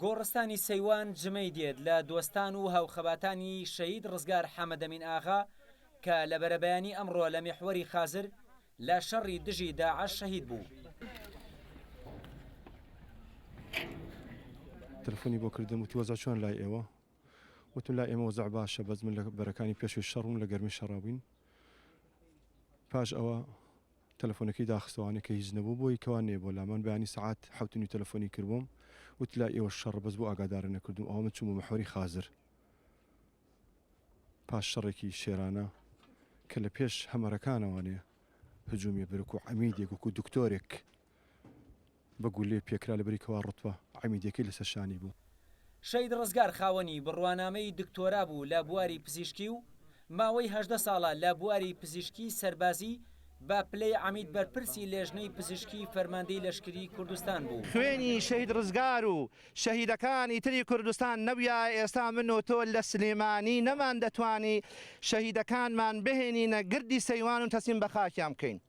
گۆڕستانی سەیوان جمەی دێت لە دۆستان و هاوخەباتانی شەهید ڕزگار حەمەدەمین ئاغا کە لە بەرەبەیانی ئەمڕۆ لە میحوەری خازر لە شەڕی دژی داعش شەهید بوو. تەلەفۆنی بۆ کردم وتی وەزا چۆن لای ئێوە؟ وتم لای ئێمە وەزع باشە، بەس من لە بەرەکانی پێشوی شەڕم لە گەرمی شەڕاوین. پاش ئەوە تەلەفۆنەکەی داخستەوانێک کە هیچ نەبوو بۆی کەوان نێ بۆ لامان بەیانی سەعات حوتنی تەلەفۆنی کردبووم وتی لای ئێوە شەڕ بەس بۆ ئاگادارە نەکردم ئەوە من چوومە محوەری خازر. پاش شەڕێکی شێرانە کە لە پێش هەمەرەکانەوانێ هجوومی برک و عەمیدێک وەکو دکتۆرێک بە گولێ پێکرا لەبەری کەوا ڕوتبە عەمیدەکەی لەسەر شانی بوو. شەهید ڕزگار خاوەنی بڕوانامەی دکتۆرا بوو لە بواری پزیشکی و ماوەی 18 ساڵە لە بواری پزیشکی سەربازی بە پلەی عەمید بەرپرسی لێژنەی پزیشکی فەرماندەی لەشکری کوردستان بوو. خوێنی شەهید ڕزگار و شەهیدەکانی تری کوردستان نەبووە ئێستا من و تۆ لە سلێمانی نەمان دەتوانی شەهیدەکانمان بهێنینە گردی سەیوان و تەسلیم بە خاکیان بکەین.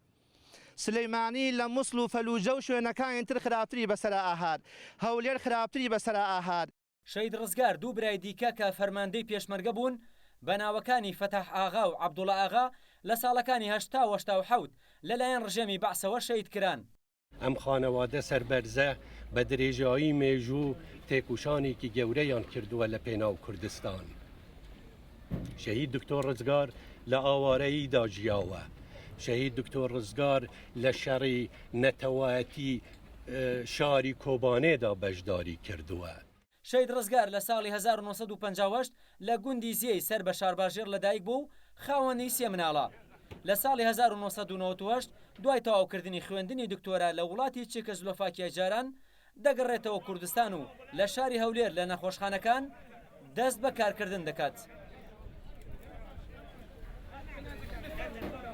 سلەیمانی لە مووسڵ و فەلوجە و شوێنەکانی تر خراپتری بەسەرا ئاهات، هەولێر خراپتری بەسەرا ئاهات. شەهید ڕزگار دوو برای دیکە کە فەرماندەی پێشمەرگە بوون بە ناوەکانی فەتەح ئاغا و عەبدوڵڵا ئاغا لە ساڵەکانی 1970 لەلایەن ڕژێمی بەعسەوە شەهید کران. ئەم خانەوادە سەربەرزە بە درێژایی مێژوو تێکوشانێکی گەورەیان کردووە لە پێناو کوردستان. شەهید دکتۆر ڕزگار لە ئاوارەییدا ژیاوە. شەهید دکتۆر ڕزگار لە شەڕی نەتەوایەتی شاری کۆبانێدا بەشداری کردووە. شەهید ڕزگار لە ساڵی 1958 لە گوندی زیەی سەر بە شارباژێر لەدایک بوو و خاوەنی سێ مناڵە. لە ساڵی 1998 دوای تەواوکردنی خوێندنی دکتۆرا لە وڵاتی چێکۆسلۆڤاکیا جاران دەگەڕێتەوە کوردستان و لە شاری هەولێر لە نەخۆشخانەکان دەست بە کارکردن دەکات.